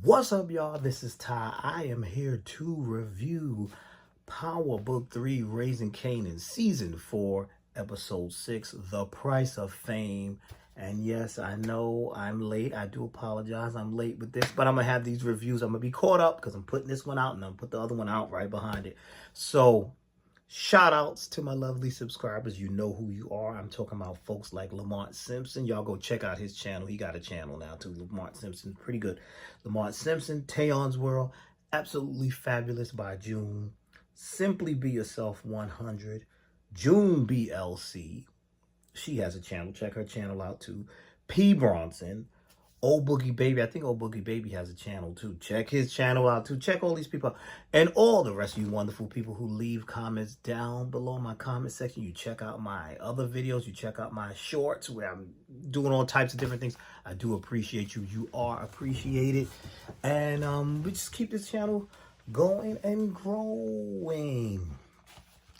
What's up, y'all? This is Ty. I am here to review Power Book 3, Raising Kanan, Season 4, Episode 6, The Price of Fame. And yes, I know I'm late. I do apologize. I'm late with this, but I'm going to have these reviews. I'm going to be caught up because I'm putting this one out and I'm going to put the other one out right behind it. So, shout outs to my lovely subscribers. You know who you are. I'm talking about folks like Lamont Simpson. Y'all go check out his channel. He got a channel now too. Lamont Simpson, pretty good. Lamont Simpson, Tayon's World, Absolutely Fabulous by June, Simply Be Yourself 100, June BLC. She has a channel. Check her channel out too. P. Bronson, Old Boogie Baby. I think Old Boogie Baby has a channel too. Check his channel out too. Check all these people out. And all the rest of you wonderful people who leave comments down below my comment section. You check out my other videos. You check out my shorts where I'm doing all types of different things. I do appreciate you. You are appreciated. And we just keep this channel going and growing.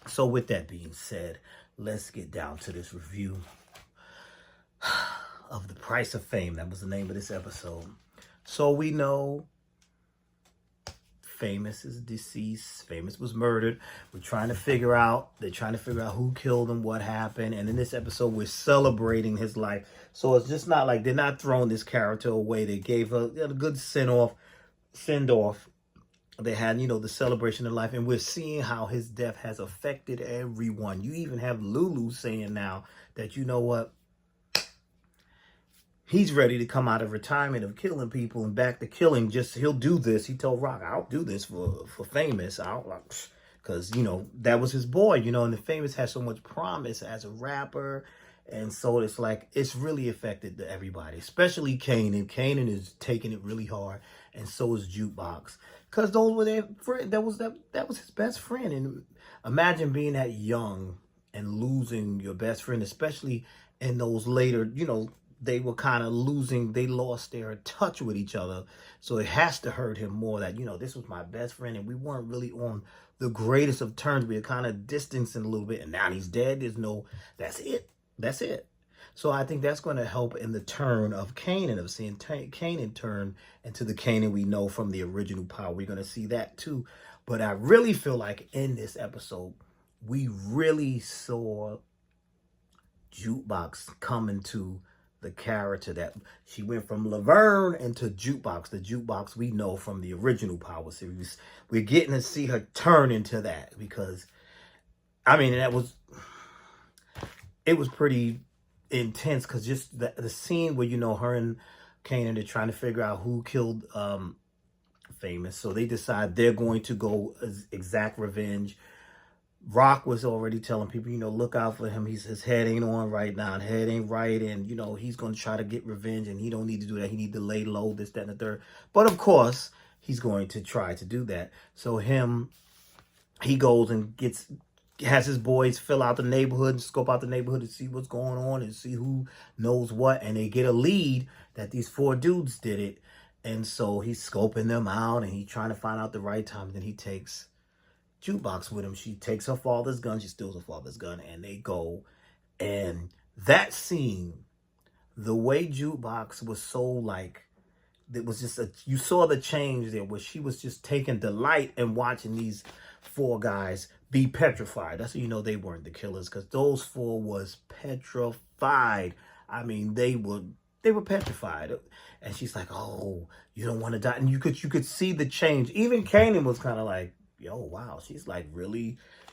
So with that being said, let's get down to this review of The Price of Fame. That was the name of this episode. So we know Famous is deceased. Famous was murdered. They're trying to figure out who killed him, what happened. And in this episode, we're celebrating his life. So it's just not like they're not throwing this character away. They gave her a good send off. They had, the celebration of life, and we're seeing how his death has affected everyone. You even have Lulu saying now that, you know what, he's ready to come out of retirement of killing people and back to killing. He'll do this. He told Rock, I'll do this for Famous. Because, that was his boy, and the Famous has so much promise as a rapper. And so it's like, it's really affected everybody, especially Kanan. Kanan is taking it really hard, and so is Jukebox. Because those were their friend. That was his best friend. And imagine being that young and losing your best friend, especially in those later, they were kind of losing, they lost their touch with each other. So it has to hurt him more that, this was my best friend and we weren't really on the greatest of terms. We were kind of distancing a little bit, and now he's dead. That's it. That's it. So I think that's going to help in the turn of Kanan, of seeing Kanan turn into the Kanan we know from the original Power. We're going to see that too. But I really feel like in this episode, we really saw Jukebox come into the character that she went from Laverne into Jukebox, the Jukebox we know from the original Power series. We're getting to see her turn into that because, it was pretty intense because just the scene where, her and Kanan are trying to figure out who killed Famous. So they decide they're going to go exact revenge. Rock was already telling people, look out for him. His head ain't on right now. His head ain't right. And, he's going to try to get revenge, and he don't need to do that. He need to lay low, this, that, and the third. But, of course, he's going to try to do that. So he goes and has his boys fill out the neighborhood and scope out the neighborhood to see what's going on and see who knows what. And they get a lead that these 4 dudes did it. And so he's scoping them out and he's trying to find out the right time. Then he takes Jukebox with him. She takes her father's gun. She steals her father's gun, and they go. And that scene, the way Jukebox was so it was just you saw the change there where she was just taking delight in watching these 4 guys be petrified. That's how they weren't the killers, because those 4 was petrified. They were petrified. And she's like, oh, you don't want to die. And you could see the change. Even Kanan was kind of like, yo, wow. She's like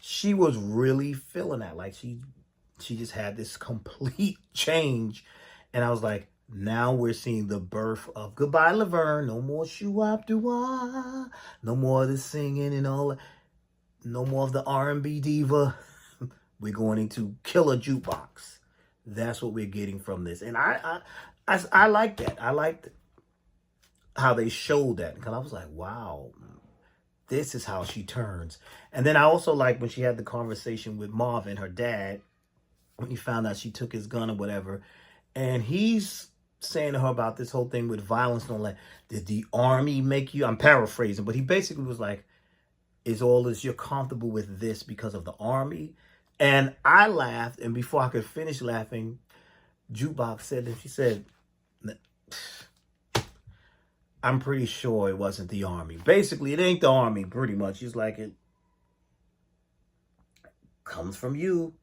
she was really feeling that. Like she just had this complete change. And I was like, now we're seeing the birth of Goodbye Laverne. No more shoo-wop-doo-wah. No more of the singing and all that. No more of the R&B diva. We're going into Killer Jukebox. That's what we're getting from this. And I like that. I liked how they showed that. Because I was like, wow, this is how she turns. And then I also like when she had the conversation with Marvin, her dad, when he found out she took his gun or whatever. And he's saying to her about this whole thing with violence and all that. Did the army make you? I'm paraphrasing, but he basically was like, you're comfortable with this because of the army? And I laughed, and before I could finish laughing, Jukebox said that she said, I'm pretty sure it wasn't the army. Basically, it ain't the army, pretty much. He's like, it comes from you,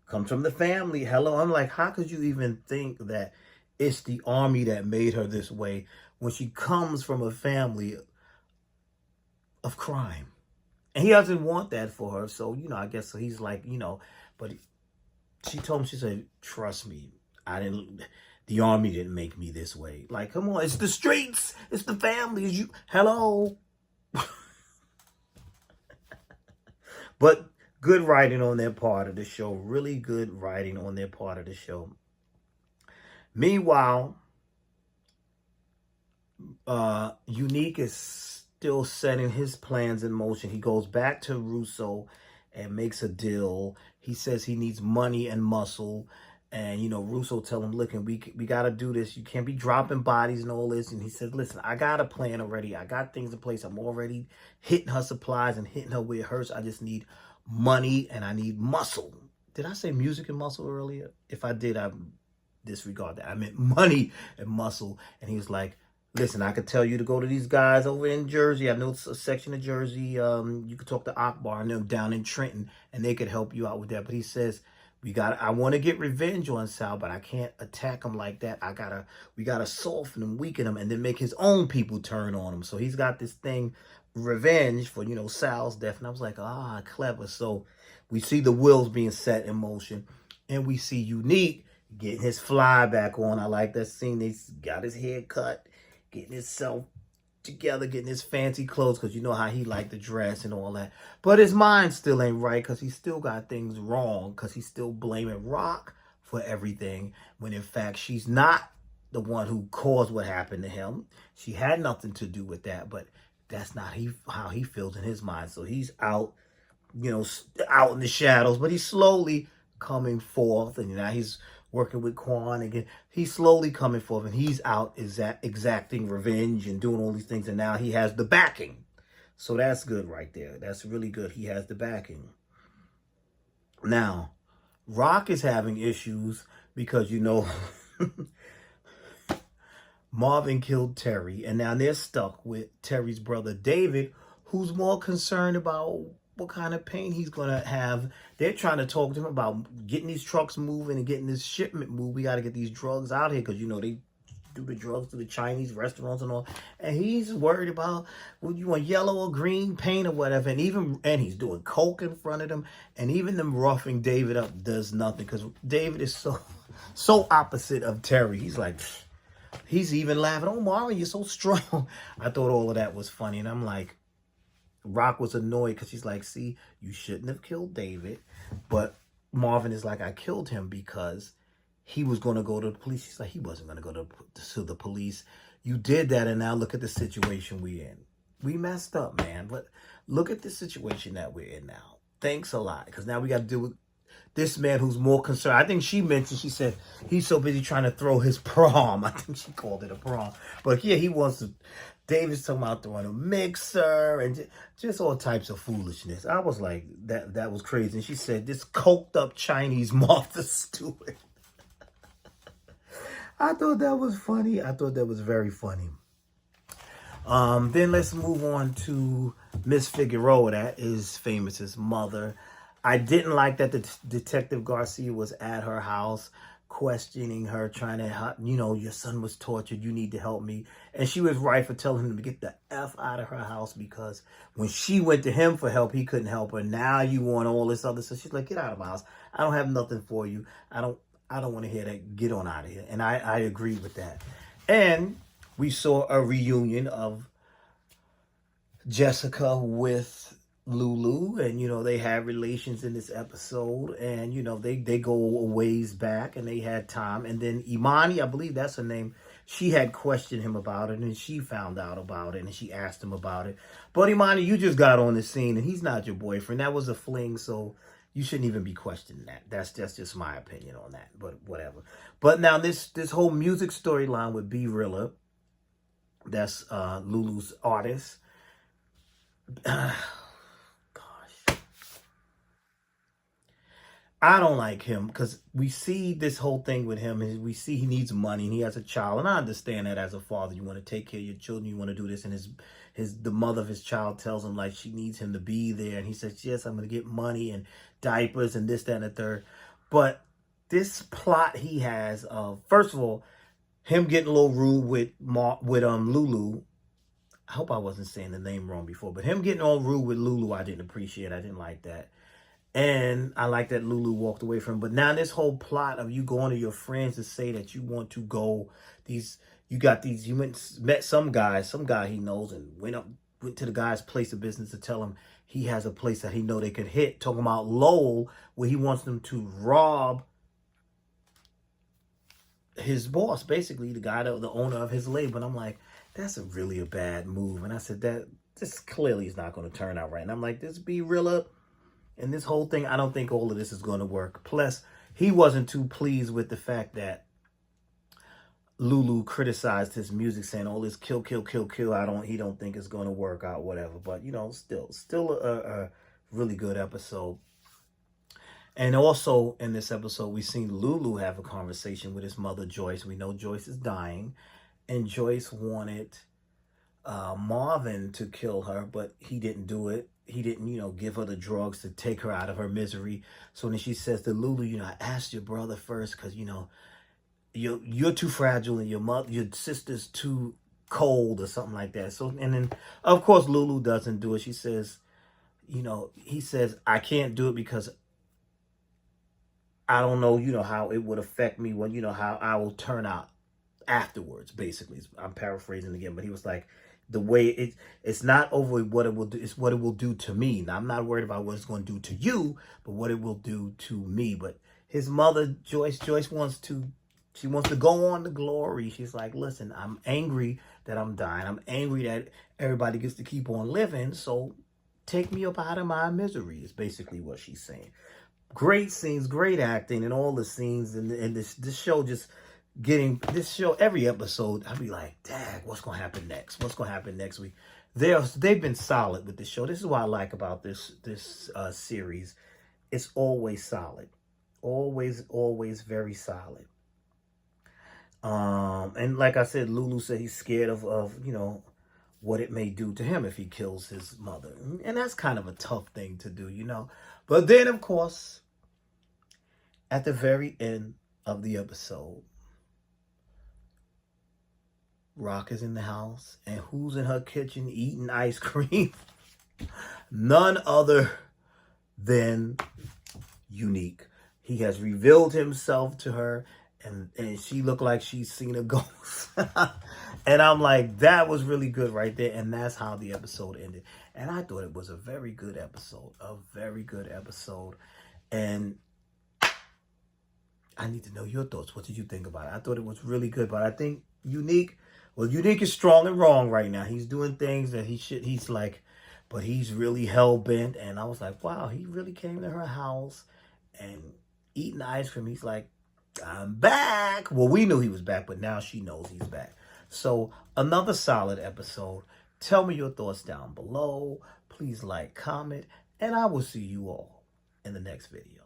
comes from the family. Hello. I'm like, how could you even think that it's the army that made her this way when she comes from a family of crime? And he doesn't want that for her. So, I guess so he's like, but she told him, she said, trust me, the army didn't make me this way. Like, come on, it's the streets, it's the family. Hello. But good writing on their part of the show. Really good writing on their part of the show. Meanwhile, Unique is still setting his plans in motion. He goes back to Russo and makes a deal. He says he needs money and muscle. And, Russo tell him, look, we got to do this. You can't be dropping bodies and all this. And he said, listen, I got a plan already. I got things in place. I'm already hitting her supplies and hitting her where it hurts. I just need money and I need muscle. Did I say music and muscle earlier? If I did, I disregard that. I meant money and muscle. And he was like, listen, I could tell you to go to these guys over in Jersey. I know it's a section of Jersey. You could talk to Akbar and them down in Trenton, and they could help you out with that. But he says, I want to get revenge on Sal, but I can't attack him like that. We gotta soften him, weaken him, and then make his own people turn on him. So he's got this thing, revenge for, Sal's death. And I was like, clever. So we see the wheels being set in motion, and we see Unique getting his fly back on. I like that scene. He's got his hair cut, getting himself together, getting his fancy clothes, because you know how he liked to dress and all that. But his mind still ain't right, because he still got things wrong, because he's still blaming Rock for everything, when in fact she's not the one who caused what happened to him. She had nothing to do with that, but that's not how he feels in his mind. So he's out, out in the shadows, but he's slowly coming forth, and now he's working with Quan again. He's slowly coming forth, and he's out exacting revenge and doing all these things, and now he has the backing. So that's good right there. That's really good. He has the backing. Now, Rock is having issues because, Marvin killed Terry, and now they're stuck with Terry's brother David, who's more concerned about what kind of pain he's going to have. They're trying to talk to him about getting these trucks moving and getting this shipment moved. We got to get these drugs out here, because, they do the drugs to the Chinese restaurants and all. And he's worried about, well, you want yellow or green paint or whatever. And he's doing coke in front of them. And even them roughing David up does nothing, because David is so opposite of Terry. He's like, he's even laughing. Oh, Marvin, you're so strong. I thought all of that was funny. And I'm like, Rock was annoyed, because she's like, see, you shouldn't have killed David. But Marvin is like, I killed him because he was going to go to the police. She's like, he wasn't going to go to the police. You did that, and now look at the situation we're in. We messed up, man. But look at the situation that we're in now. Thanks a lot, because now we got to deal with this man who's more concerned. I think she said he's so busy trying to throw his prom. I think she called it a prom. But yeah, he wants to. David's talking about throwing a mixer and just all types of foolishness. I was like, that was crazy. And she said, this coked up Chinese Martha Stewart. I thought that was funny. I thought that was very funny. Then let's move on to Miss Figueroa. That is Famous's mother. I didn't like that the Detective Garcia was at her house, questioning her, trying to, your son was tortured, you need to help me. And she was right for telling him to get the F out of her house, because when she went to him for help, he couldn't help her. Now you want all this other stuff. She's like, get out of my house. I don't have nothing for you. I don't want to hear that. Get on out of here. And I agree with that. And we saw a reunion of Jessica with Lulu, and they had relations in this episode, and they go a ways back, and they had time. And then Imani, I believe that's her name, she had questioned him about it, and she found out about it, and she asked him about it. But Imani, you just got on the scene, and he's not your boyfriend. That was a fling, so you shouldn't even be questioning that. That's just my opinion on that, but whatever. But now this whole music storyline with B Rilla, that's Lulu's artist. I don't like him because we see this whole thing with him. We see he needs money and he has a child, and I understand that as a father, you want to take care of your children, you want to do this, and the mother of his child tells him like she needs him to be there, and he says, "Yes, I'm going to get money and diapers and this, that, and the third." But this plot he has of, first of all, him getting a little rude with Lulu. I hope I wasn't saying the name wrong before, but him getting all rude with Lulu, I didn't appreciate. I didn't like that. And I like that Lulu walked away from him. But now this whole plot of you going to your friends to say that you want to go, you met some guy he knows, and went to the guy's place of business to tell him he has a place that he know they could hit, talking about Lowell, where he wants them to rob his boss, basically the guy, the owner of his label. And I'm like, that's really a bad move. And I said, that this clearly is not going to turn out right. And I'm like, this be real up. And this whole thing, I don't think all of this is going to work. Plus, he wasn't too pleased with the fact that Lulu criticized his music, saying all this kill, kill, kill, kill. He don't think it's going to work out, whatever. But, you know, still a really good episode. And also in this episode, we've seen Lulu have a conversation with his mother, Joyce. We know Joyce is dying, and Joyce wanted Marvin to kill her, but he didn't do it. He didn't, give her the drugs to take her out of her misery. So then she says to Lulu, I asked your brother first because, you're too fragile and your sister's too cold or something like that. So, and then, of course, Lulu doesn't do it. She says, he says, I can't do it because I don't know, how it would affect me when, how I will turn out afterwards, basically. I'm paraphrasing again, but he was like, the way it's not over what it will do, it's what it will do to me. Now, I'm not worried about what it's going to do to you, but what it will do to me. But his mother, Joyce wants to go on to glory. She's like, listen, I'm angry that I'm dying. I'm angry that everybody gets to keep on living. So take me up out of my misery is basically what she's saying. Great scenes, great acting, and all the scenes in this show just every episode, I'd be like, dang, what's going to happen next? What's going to happen next week? They've been solid with this show. This is what I like about this series. It's always solid. Always very solid. And like I said, Lulu said he's scared of what it may do to him if he kills his mother. And that's kind of a tough thing to do, But then, of course, at the very end of the episode, Rock is in the house, and who's in her kitchen eating ice cream? None other than Unique. He has revealed himself to her, and she looked like she's seen a ghost. And I'm like, that was really good right there. And that's how the episode ended. And I thought it was a very good episode. And I need to know your thoughts. What did you think about it? I thought it was really good, but I think Unique is strong and wrong right now. He's doing things that he's like, but he's really hell-bent. And I was like, wow, he really came to her house and eating ice cream. He's like, I'm back. Well, we knew he was back, but now she knows he's back. So another solid episode. Tell me your thoughts down below. Please like, comment, and I will see you all in the next video.